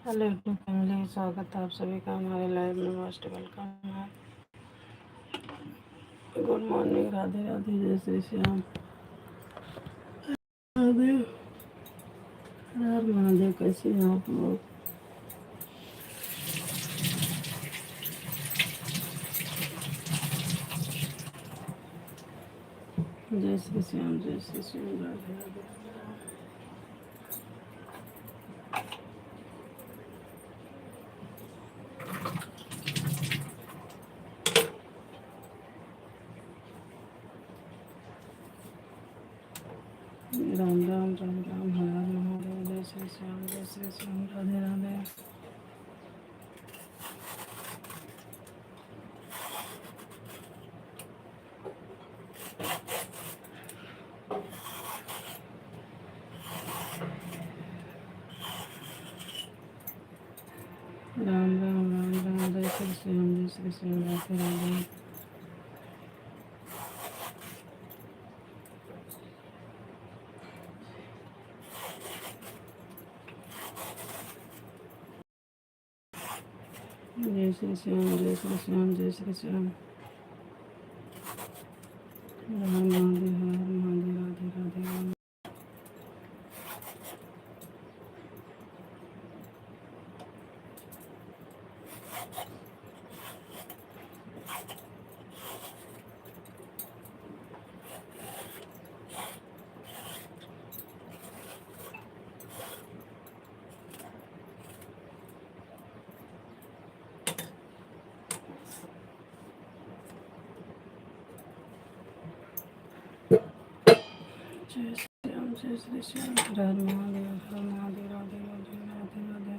Hello YouTube family, स्वागत है आप सभी का हमारे लाइव में। मोस्ट वेलकम है। गुड मॉर्निंग, राधे राधे, जय श्री श्याम। महादेव, हर हर महादेव। कैसे हैं आप लोग? जय श्री श्याम, जय श्री श्याम, राधे राधे। राम राम राम राम, हर हर महादेव, जय श्री श्याम, जय श्री श्याम, राधे राधे। राम राम राम राम, जय श्री श्याम, जय श्री श्याम, राधे राधे। जय श्री श्याम, जय श्री श्याम, जय श्री श्याम। राम महादेव, हर हर महादेव, राधे राधे राम। जय श्री राम, जय श्री श्याम, हर हर महादेव, हर महादेव, राधे राधे, राधे राधे।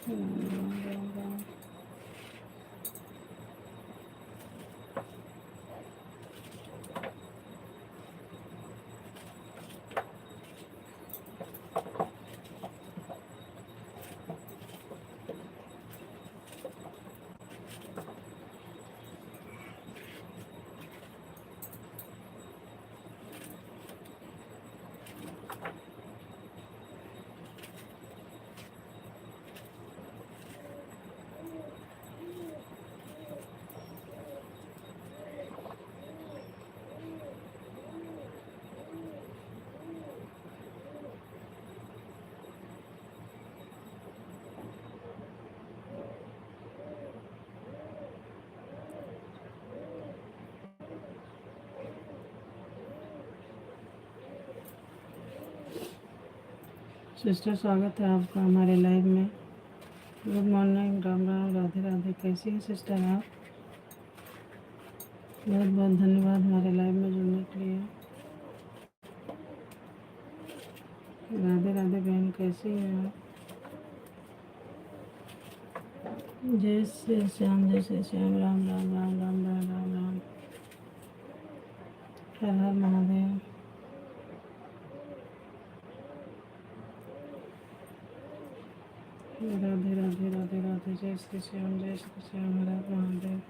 राम राम राम राम। सिस्टर, स्वागत है आपका हमारे लाइव में। Good morning, Ram Ram, Radhe Radhe. कैसी है सिस्टर आप? बहुत बहुत धन्यवाद हमारे लाइव में जुड़ने के लिए। राधे राधे बहन, कैसी हैं आप? जय श्री श्याम, जय श्री श्याम, राम राम राम राम राम राम राम, हर हर महादेव। राधे राधे, राधे राधे, जय श्री श्याम, जय श्री श्याम, हर हर महादेव।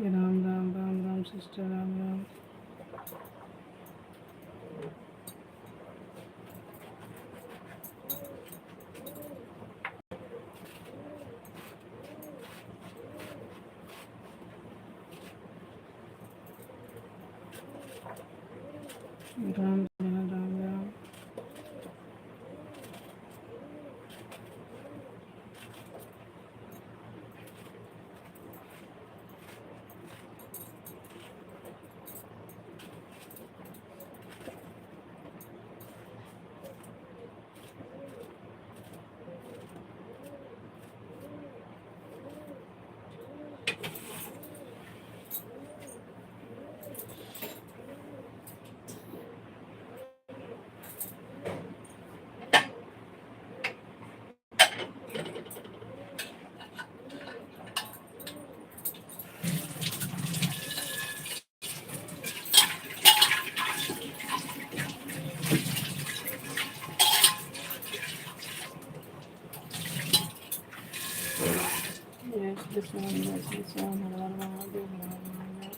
राम राम राम राम सिस्टर, राम राम। राम राम राम राम। श्याम जय श्री श्याम हर हर महादेव हर हर महादेव।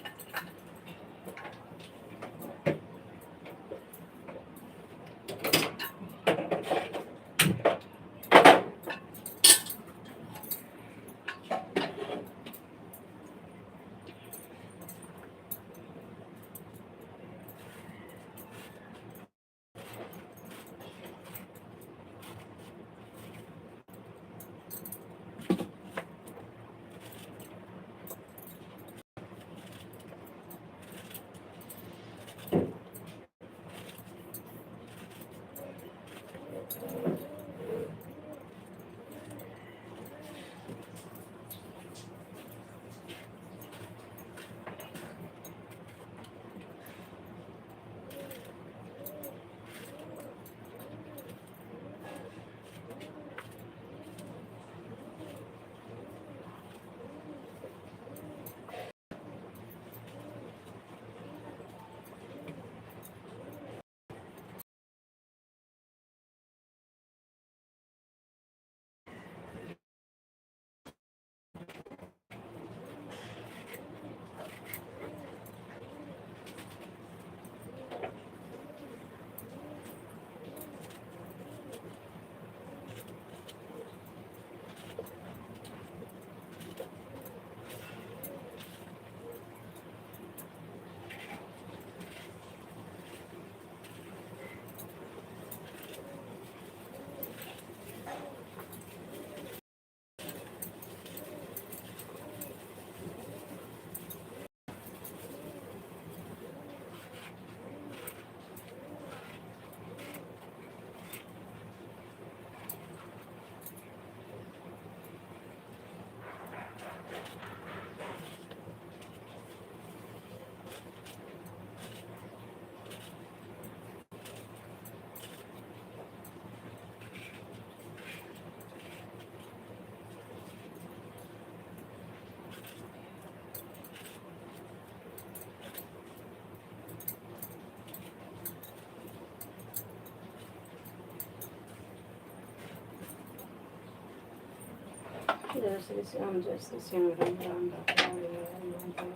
जय श्री श्याम जय श्री श्याम राम राम राम राम राम।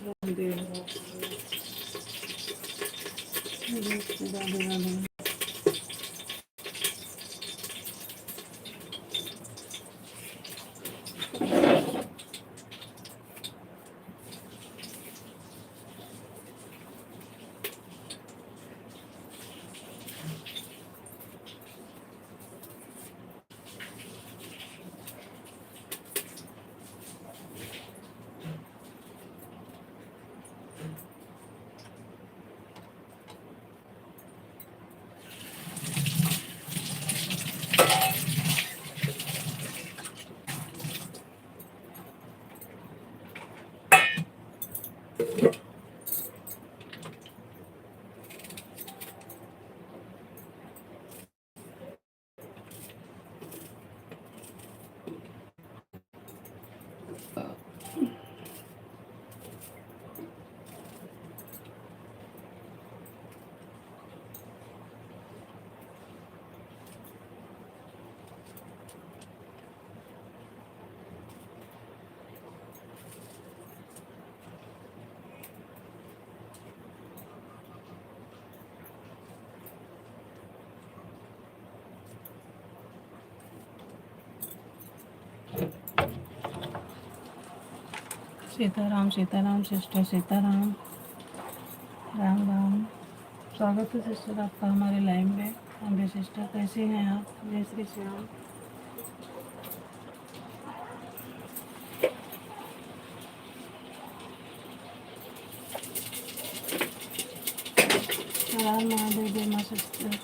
राधे राधे। सीताराम सिस्टर सीताराम राम राम। स्वागत है सिस्टर आपका हमारे लाइव में। अम्बे सिस्टर कैसी हैं आप? जय श्री श्याम। राम महादेव जय माँ सिस्टर।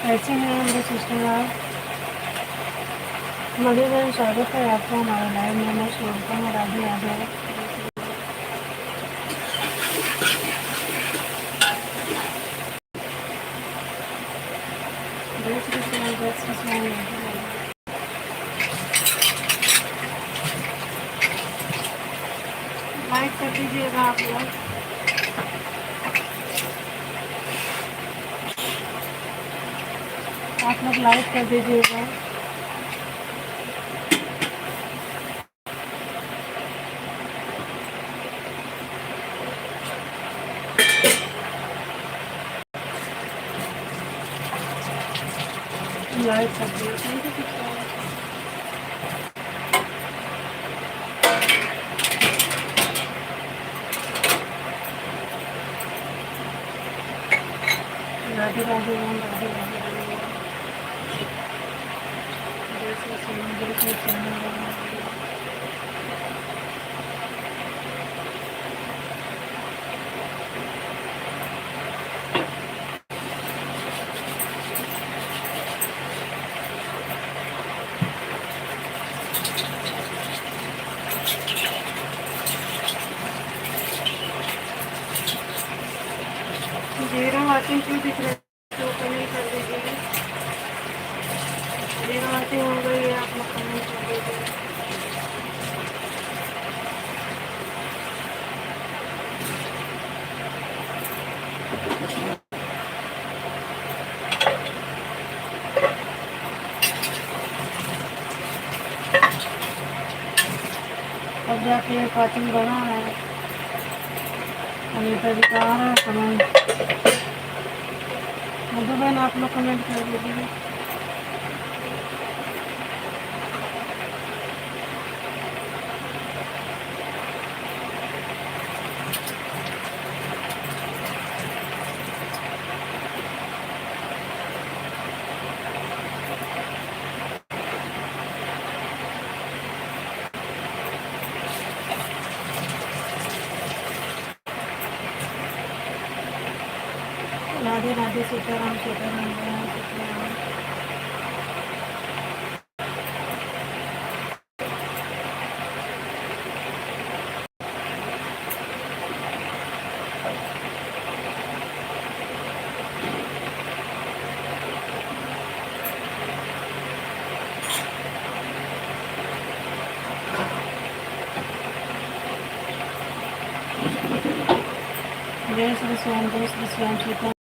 कैसे हैं मेरे सिस्टर आप? मधु बहन, स्वागत है आपको हमारे लाइव में। मैं शुभम हूँ। राधे राधे। जय श्री कृष्ण, जय श्री कृष्ण। लाइक कर दीजिएगा आप लोग। आप लोग लाइक कर दीजिएगा। लाइक कर दीजिए। राधे राधे ओम, राधे राधे ओम। जय श्री कृष्ण, जय श्री कृष्ण। जीरो वाचिंग क्यों दिख रहे तो कमेंट कर दीजिए। जीरो वाचिंग हो गई है, आप लोग कमेंट कर दीजिए। अब जाके वाचिंग बना है, अनीता जी का आ रहा है कमेंट। मधु बहन, आप लोग कमेंट कर दीजिए। राधे राधे, सीताराम सीताराम सीताराम। जय श्री श्याम, जय श्री श्याम, सीता।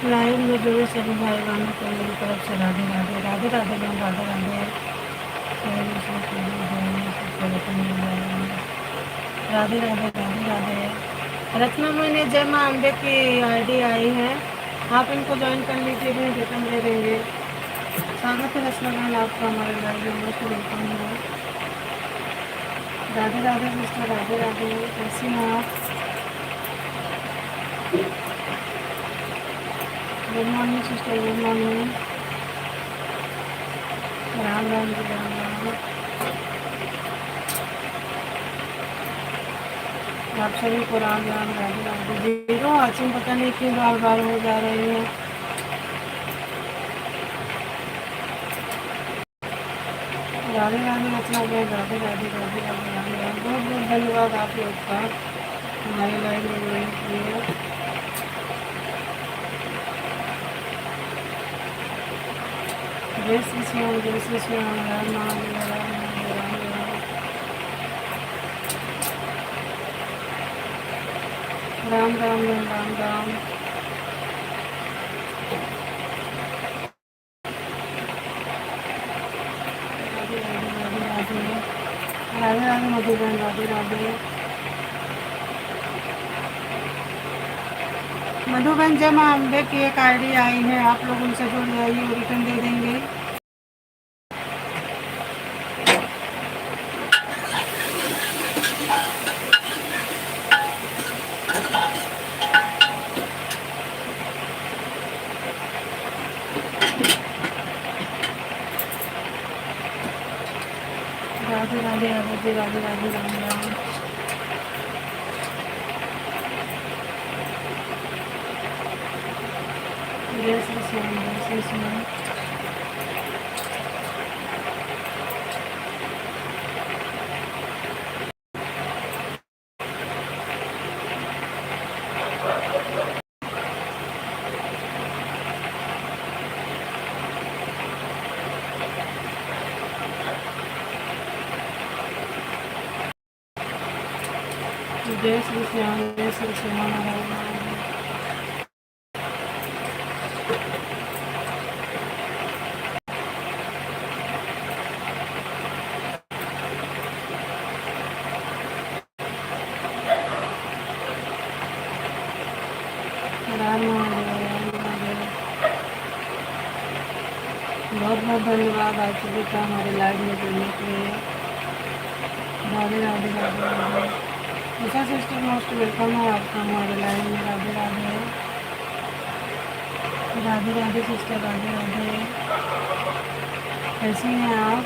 लाइव में जुड़े सभी भाई बहनों को मेरी तरफ से राधे राधे। राधे राधे बहन, राधे राधे। राधे राधे, राधे राधे। रत्ना मैंने जय माँ अम्बे की आईडी आई है, आप इनको ज्वाइन कर लीजिए, भी वेतन दे देंगे। स्वागत है रत्ना बहन आपका हमारे लाइव में, मोस्ट वेलकम है। राधे राधे मिस्टर, राधे राधे। कैसी हैं आप? Good morning sister, good morning. Ram Ram ji, Ram Ram. आप सभी को राम राम राधे राधे। जीरो वाचिंग पता नहीं क्यों बार बार हो जा रही है। राधे राधे रचना गए राधे राधे राधे राधे राधे राधे। बहुत बहुत धन्यवाद आप लोग का हमारी लाइव में जुड़ने के लिए। जय श्री श्याम जय श्री श्याम राम नाम राम राम राम राम राम राम राम। राधे राधे राधे राधे राधे राधे मधुबन राधे राधे। मधुबन जमा अम्बे की एक आईडी आई है, आप लोग उनसे जुड़ जाइए, रिटर्न दे देंगे। राधे राधे राधे राधे राधे राम राम। जय श्री श्याम जय श्री श्याम। जय श्री श्याम जय श्री श्याम राम राम। बहुत बहुत धन्यवाद आप सभी का हमारे लाइव में जुड़ने के लिए। Radhe Radhe Radhe Radhe. Usha sister most welcome है आपका हमारे लाइव में। राधे राधे राधे राधे सिस्टर राधे राधे। कैसी हैं आप?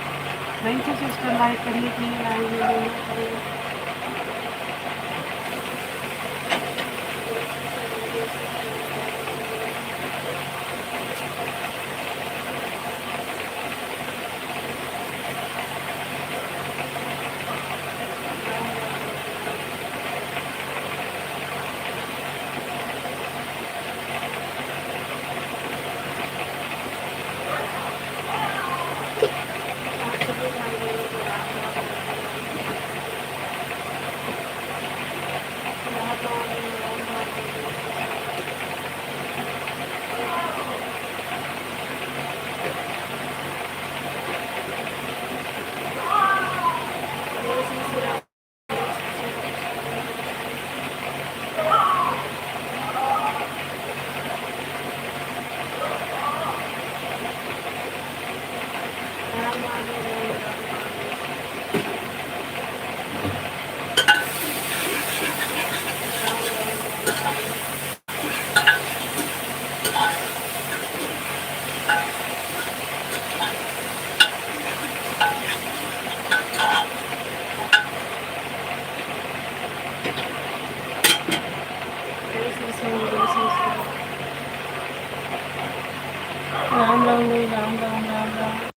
थैंक यू सिस्टर लाइक करने के लिए, लाइव में जुड़ने के लिए। राम राम राम राम राम राम।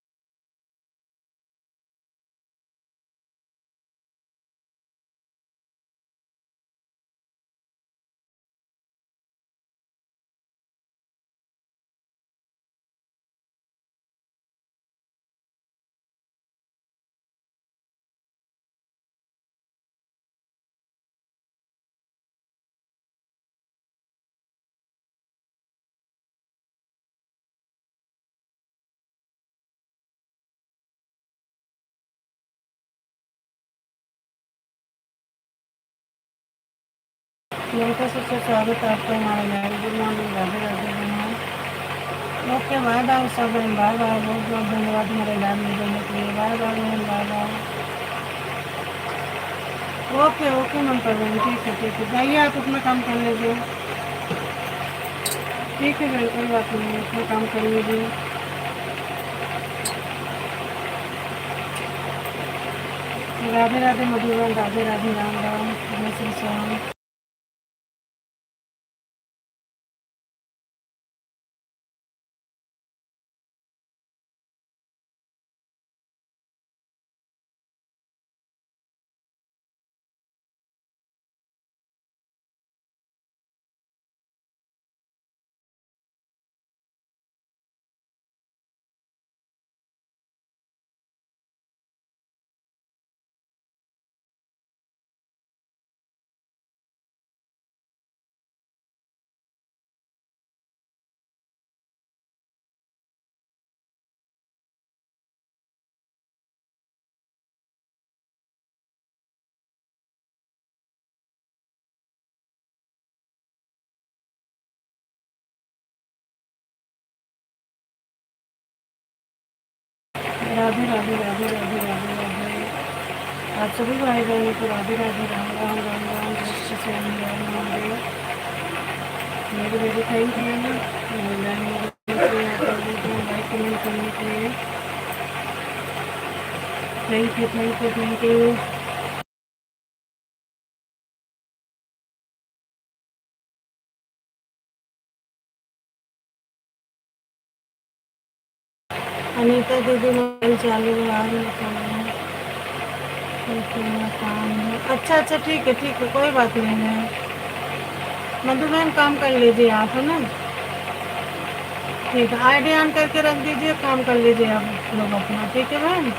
नमस्कार सबसे स्वागत है आपका हमारे live. Good morning Radhe Radhe बहन। ओके बाय बाय सब बहन, बाय बाय। बहुत बहुत धन्यवाद हमारे लाइव में जुड़ने के लिए। बाय बाय बहन, बाय बाय। ओके ओके ममता बहन, ठीक है जाइए आप अपना काम कर लीजिए। ठीक है बहन, कोई बात नहीं, अपना काम कर लीजिए। राधे राधे मधुबन, राधे राधे, राम राम, जय श्री श्याम। राधे राधे, राधे राधे, राधे राधे। आप सभी भाई बहनों को राधे राधे, राम राम, राम राम, जय श्री श्याम, जय महादेव। मेरे baby thank you like comment करने के लिए। Thank you, thank you, thank you. Anita दीदी मोबाइल चालू है, आ रही है, काम है। अच्छा अच्छा, ठीक है, कोई बात नहीं है। मधु बहन काम कर लीजिए आप, है ना। ठीक है, आईडी ऑन करके रख दीजिए, काम कर लीजिए आप लोग अपना, ठीक है बहन।